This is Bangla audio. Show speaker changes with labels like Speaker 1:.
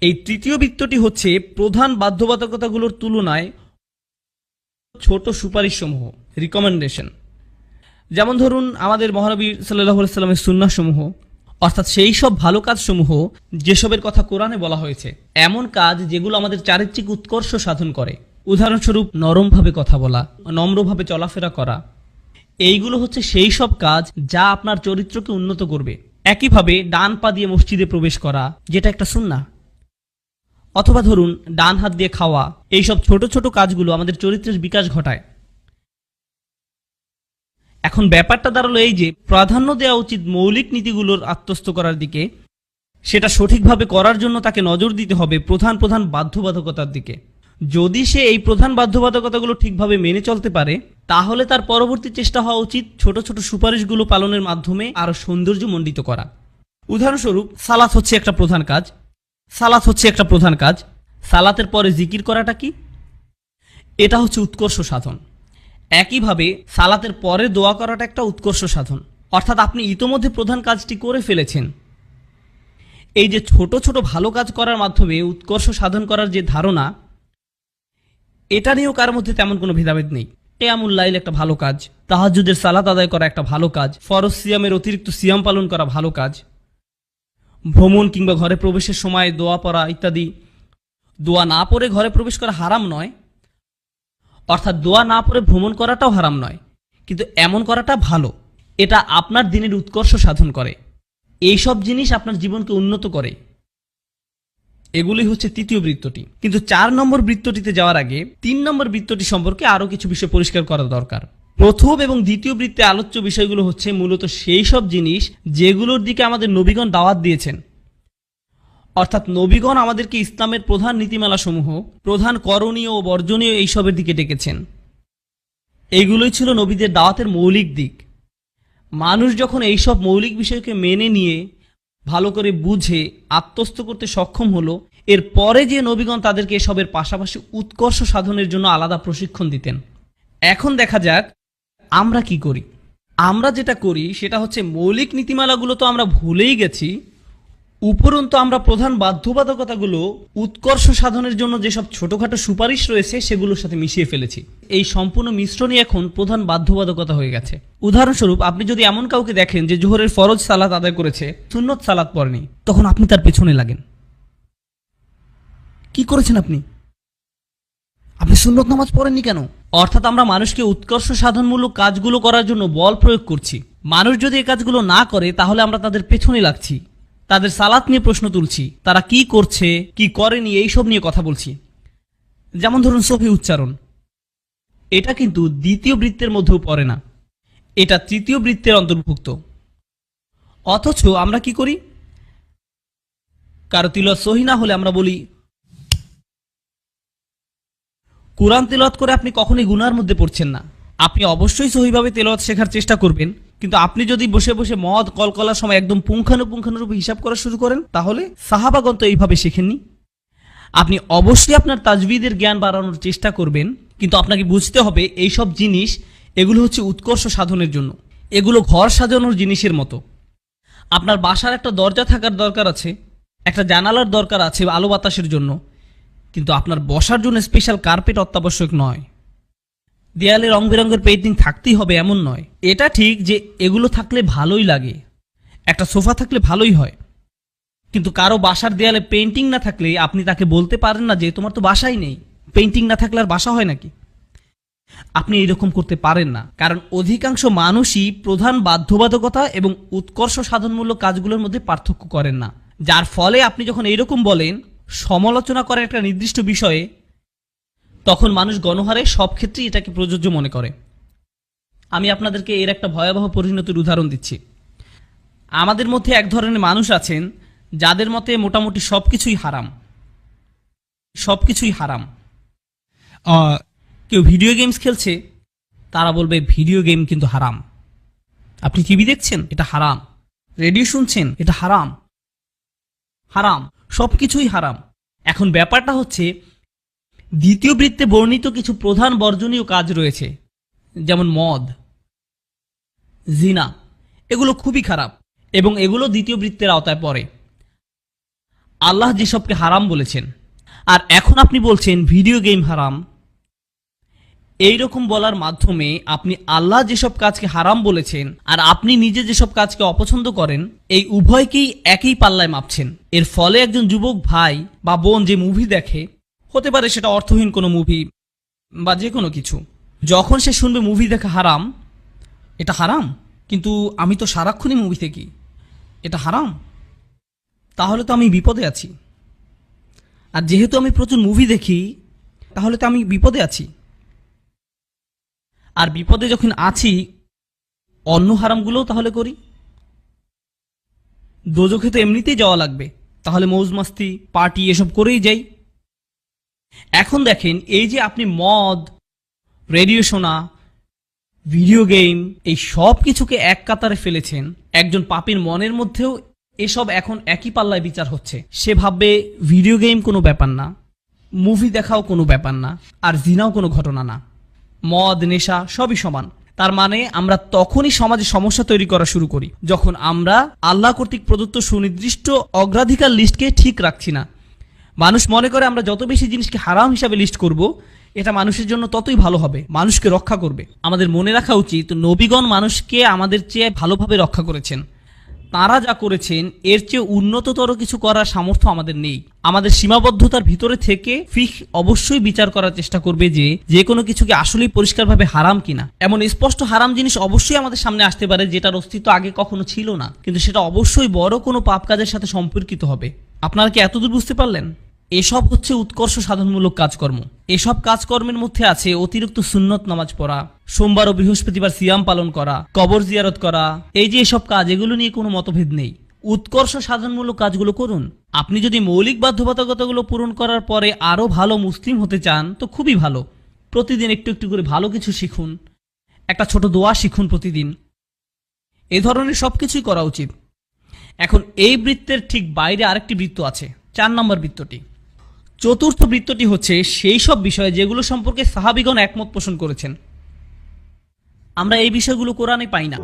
Speaker 1: এই তৃতীয় বৃত্তটি হচ্ছে প্রধান বাধ্যবাধকতাগুলোর তুলনায় ছোট সুপারিশসমূহ, রিকমেন্ডেশন। যেমন ধরুন আমাদের মহানবী সাল্লাল্লাহু আলাইহি সাল্লামের সুন্নাহসমূহ, অর্থাৎ সেই সব ভালো কাজসমূহ যেসবের কথা কোরআনে বলা হয়েছে, এমন কাজ যেগুলো আমাদের চারিত্রিক উৎকর্ষ সাধন করে। উদাহরণস্বরূপ নরমভাবে কথা বলা, নম্রভাবে চলাফেরা করা, এইগুলো হচ্ছে সেই সব কাজ যা আপনার চরিত্রকে উন্নত করবে। একইভাবে ডান পা দিয়ে মসজিদে প্রবেশ করা, যেটা একটা সুন্নাহ, অথবা ধরুন ডান হাত দিয়ে খাওয়া, এইসব ছোট ছোট কাজগুলো আমাদের চরিত্রের বিকাশ ঘটায়। এখন ব্যাপারটা দাঁড়ালো এই যে প্রাধান্য দেওয়া উচিত মৌলিক নীতিগুলোর আত্মস্থ করার দিকে। সেটা সঠিকভাবে করার জন্য তাকে নজর দিতে হবে প্রধান প্রধান বাধ্যবাধকতার দিকে। যদি সে এই প্রধান বাধ্যবাধকতাগুলো ঠিকভাবে মেনে চলতে পারে, তাহলে তার পরবর্তী চেষ্টা হওয়া উচিত ছোট ছোট সুপারিশগুলো পালনের মাধ্যমে আরো সৌন্দর্যমণ্ডিত করা। উদাহরণস্বরূপ সালাত হচ্ছে একটা প্রধান কাজ। সালাতের পরে জিকির করাটা কি? এটা হচ্ছে উৎকর্ষ সাধন। একইভাবে সালাতের পরে দোয়া করাটা একটা উৎকর্ষ সাধন। অর্থাৎ আপনি ইতোমধ্যে প্রধান কাজটি করে ফেলেছেন। এই যে ছোট ছোট ভালো কাজ করার মাধ্যমে উৎকর্ষ সাধন করার যে ধারণা, এটা নিয়েও কার মধ্যে তেমন কোনো ভেদাভেদ নেই। কিয়ামুল লাইল একটা ভালো কাজ, তাহাজ্জুদের সালাত আদায় করা একটা ভালো কাজ, ফরজ সিয়ামের অতিরিক্ত সিয়াম পালন করা ভালো কাজ, ভ্রমণ কিংবা ঘরে প্রবেশের সময় দোয়া পড়া ইত্যাদি। দোয়া না পড়ে ঘরে প্রবেশ করা হারাম নয়, অর্থাৎ দোয়া না পড়ে ভ্রমণ করাটাও হারাম নয়, কিন্তু এমন করাটা ভালো। এটা আপনার দিনের উৎকর্ষ সাধন করে। এইসব জিনিস আপনার জীবনকে উন্নত করে। এগুলি হচ্ছে তৃতীয় বৃত্তটি। কিন্তু 4 নম্বর বৃত্তটিতে যাওয়ার আগে 3 নম্বর বৃত্তটি সম্পর্কে আরো কিছু বিষয় পরিষ্কার করা দরকার। প্রথম এবং দ্বিতীয় বৃত্তে আলোচ্য বিষয়গুলো হচ্ছে মূলত সেই সব জিনিস যেগুলোর দিকে আমাদের নবীগণ দাওয়াত দিয়েছেন। অর্থাৎ নবীগণ আমাদেরকে ইসলামের প্রধান নীতিমালাসমূহ, প্রধান করণীয় ও বর্জনীয় এইসবের দিকে ডেকেছেন। এইগুলোই ছিল নবীদের দাওয়াতের মৌলিক দিক। মানুষ যখন এইসব মৌলিক বিষয়কে মেনে নিয়ে ভালো করে বুঝে আত্মস্থ করতে সক্ষম হলো, এর পরে যে নবীগণ তাদেরকে এসবের পাশাপাশি উৎকর্ষ সাধনের জন্য আলাদা প্রশিক্ষণ দিতেন। এখন দেখা যাক আমরা কি করি। আমরা যেটা করি সেটা হচ্ছে মৌলিক নীতিমালাগুলো তো আমরা ভুলেই গেছি, উপরন্তু আমরা প্রধান বাধ্যবাধকতাগুলো উৎকর্ষ সাধনের জন্য যেসব ছোটখাটো সুপারিশ রয়েছে সেগুলোর সাথে মিশিয়ে ফেলেছি। এই সম্পূর্ণ মিশ্রণই এখন প্রধান বাধ্যবাধকতা হয়ে গেছে। উদাহরণস্বরূপ আপনি যদি এমন কাউকে দেখেন যে জোহরের ফরজ সালাত আদায় করেছে, সুন্নত সালাত পড়েনি, তখন আপনি তার পেছনে লাগেন। কি করেছেন আপনি? আপনি সুন্নত নামাজ পড়েননি কেন? অর্থাৎ আমরা মানুষকে উৎকর্ষ সাধনমূলক কাজগুলো করার জন্য বল প্রয়োগ করছি। মানুষ যদি এই কাজগুলো না করে তাহলে আমরা তাদের পেছনে লাগছি, তাদের সালাত নিয়ে প্রশ্ন তুলছি, তারা কি করছে কি করেনি এইসব নিয়ে কথা বলছি। যেমন ধরুন সহিহ উচ্চারণ, এটা কিন্তু দ্বিতীয় বৃত্তের মধ্যেও পড়ে না, এটা তৃতীয় বৃত্তের অন্তর্ভুক্ত। অথচ আমরা কি করি? কারো তিলাওয়াত সহিহ না হলে আমরা বলি। কুরআন তেলাওয়াত করে আপনি কখনোই গুনার মধ্যে পড়ছেন না। আপনি অবশ্যই সহিভাবে তেলাওয়াত শেখার চেষ্টা করবেন, কিন্তু আপনি যদি বসে বসে মদ কলকলার সময় একদম পুঙ্খানুপুঙ্খানুরূপে হিসাব করা শুরু করেন, তাহলে সাহাবাগণ তো এইভাবে শেখেননি। আপনি অবশ্যই আপনার তাজবিদের জ্ঞান বাড়ানোর চেষ্টা করবেন, কিন্তু আপনাকে বুঝতে হবে এইসব জিনিস এগুলো হচ্ছে উৎকর্ষ সাধনের জন্য। এগুলো ঘর সাজানোর জিনিসের মতো। আপনার বাসার একটা দরজা থাকার দরকার আছে, একটা জানালার দরকার আছে আলো বাতাসের জন্য, কিন্তু আপনার বসার জন্য স্পেশাল কার্পেট অত্যাবশ্যক নয়। দেয়ালে রং বেরঙের পেইন্টিং থাকতেই হবে এমন নয়। এটা ঠিক যে এগুলো থাকলে ভালোই লাগে, একটা সোফা থাকলে ভালোই হয়, কিন্তু কারো বাসার দেয়ালে পেইন্টিং না থাকলে আপনি তাকে বলতে পারেন না যে তোমার তো বাসাই নেই। পেইন্টিং না থাকলে আর বাসা হয় নাকি? আপনি এইরকম করতে পারেন না, কারণ অধিকাংশ মানুষই প্রধান বাধ্যবাধকতা এবং উৎকর্ষ সাধনমূলক কাজগুলোর মধ্যে পার্থক্য করেন না। যার ফলে আপনি যখন এইরকম বলেন, সমালোচনা করেন একটা নির্দিষ্ট বিষয়ে, তখন মানুষ গণহারে সব ক্ষেত্রেই এটাকে প্রযোজ্য মনে করে। আমি আপনাদেরকে এর একটা ভয়াবহ পরিণতির উদাহরণ দিচ্ছি। আমাদের মধ্যে এক ধরনের মানুষ আছেন যাদের মতে মোটামুটি সবকিছুই হারাম। সবকিছুই হারাম। কেউ ভিডিও গেমস খেলছে, তারা বলবে ভিডিও গেম কিন্তু হারাম। আপনি টিভি দেখছেন, এটা হারাম। রেডিও শুনছেন, এটা হারাম। হারাম, সবকিছুই হারাম। এখন ব্যাপারটা হচ্ছে দ্বিতীয় বৃত্তে বর্ণিত কিছু প্রধান বর্জনীয় কাজ রয়েছে, যেমন মদ, জিনা, এগুলো খুবই খারাপ এবং এগুলো দ্বিতীয় বৃত্তের আওতায় পড়ে। আল্লাহ যেসবকে হারাম বলেছেন, আর এখন আপনি বলছেন ভিডিও গেম হারাম। এই রকম বলার মাধ্যমে আপনি আল্লাহ যেসব কাজকে হারাম বলেছেন আর আপনি নিজে যেসব কাজকে অপছন্দ করেন, এই উভয়কেই একই পাল্লায় মাপছেন। এর ফলে একজন যুবক ভাই বা বোন যে মুভি দেখে, হতে পারে সেটা অর্থহীন কোনো মুভি বা যে কোনো কিছু, যখন সে শুনবে মুভি দেখা হারাম, এটা হারাম, কিন্তু আমি তো সারাক্ষণই মুভি দেখি, এটা হারাম, তাহলে তো আমি বিপদে আছি। আর যেহেতু আমি প্রচুর মুভি দেখি, তাহলে তো আমি বিপদে আছি। আর বিপদে যখন আছি, অন্য হারামগুলোও তাহলে করি। দোজখে তো এমনিতেই যাওয়া লাগবে, তাহলে মৌজ মাস্তি পার্টি এসব করেই যাই। এখন দেখেন, এই যে আপনি মদ, রেডিও শোনা, ভিডিও গেম, এই সব কিছুকে এক কাতারে ফেলেছেন, একজন পাপীর মনের মধ্যেও এসব এখন একই পাল্লায় বিচার হচ্ছে। সে ভাববে ভিডিও গেম কোনো ব্যাপার না, মুভি দেখাও কোনো ব্যাপার না, আর জিনাও কোনো ঘটনা না, মদ নেশা সবই সমান। তার মানে আমরা তখনই সমাজে সমস্যা তৈরি করা শুরু করি যখন আমরা আল্লাহ কর্তৃক প্রদত্ত সুনির্দিষ্ট অগ্রাধিকার লিস্টকে ঠিক রাখছি না। মানুষ মনে করে আমরা যত বেশি জিনিসকে হারাম হিসাবে লিস্ট করব, এটা মানুষের জন্য ততই ভালো হবে, মানুষকে রক্ষা করবে। আমাদের মনে রাখা উচিত, নবীগণ মানুষকে আমাদের চেয়ে ভালোভাবে রক্ষা করেছেন। তারা যা করেছেন এর চেয়ে উন্নততর কিছু করার সামর্থ্য আমাদের নেই। আমাদের সীমাবদ্ধতার ভিতরে থেকে ফিকহ অবশ্যই বিচার করার চেষ্টা করবে যে কোনো কিছুকে আসলেই পরিষ্কারভাবে হারাম কিনা। এমন স্পষ্ট হারাম জিনিস অবশ্যই আমাদের সামনে আসতে পারে যেটার অস্তিত্ব আগে কখনো ছিল না, কিন্তু সেটা অবশ্যই বড় কোনো পাপ কাজের সাথে সম্পর্কিত হবে। আপনারা কি এতদূর বুঝতে পারলেন? এসব হচ্ছে উৎকর্ষ সাধনমূলক কাজকর্ম। এসব কাজকর্মের মধ্যে আছে অতিরিক্ত সুন্নত নামাজ পড়া, সোমবার ও বৃহস্পতিবার সিয়াম পালন করা, কবর জিয়ারত করা। এই যে এসব কাজ, এগুলো নিয়ে কোনো মতভেদ নেই। উৎকর্ষ সাধনমূলক কাজগুলো করুন। আপনি যদি মৌলিক বাধ্যবাধকতাগুলো পূরণ করার পরে আরো ভালো মুসলিম হতে চান তো খুবই ভালো। প্রতিদিন একটু একটু করে ভালো কিছু শিখুন, একটা ছোট দোয়া শিখুন প্রতিদিন। এ ধরনের সবকিছুই করা উচিত। এখন এই বৃত্তের ঠিক বাইরে আরেকটি বৃত্ত আছে, 4 নম্বর বৃত্তটি। চতুর্থ বৃত্তটি হচ্ছে সেই সব বিষয় যেগুলো সম্পর্কে সাহাবীগণ একমত পোষণ করেছেন। আমরা এই বিষয়গুলো কোরআনে পাই না।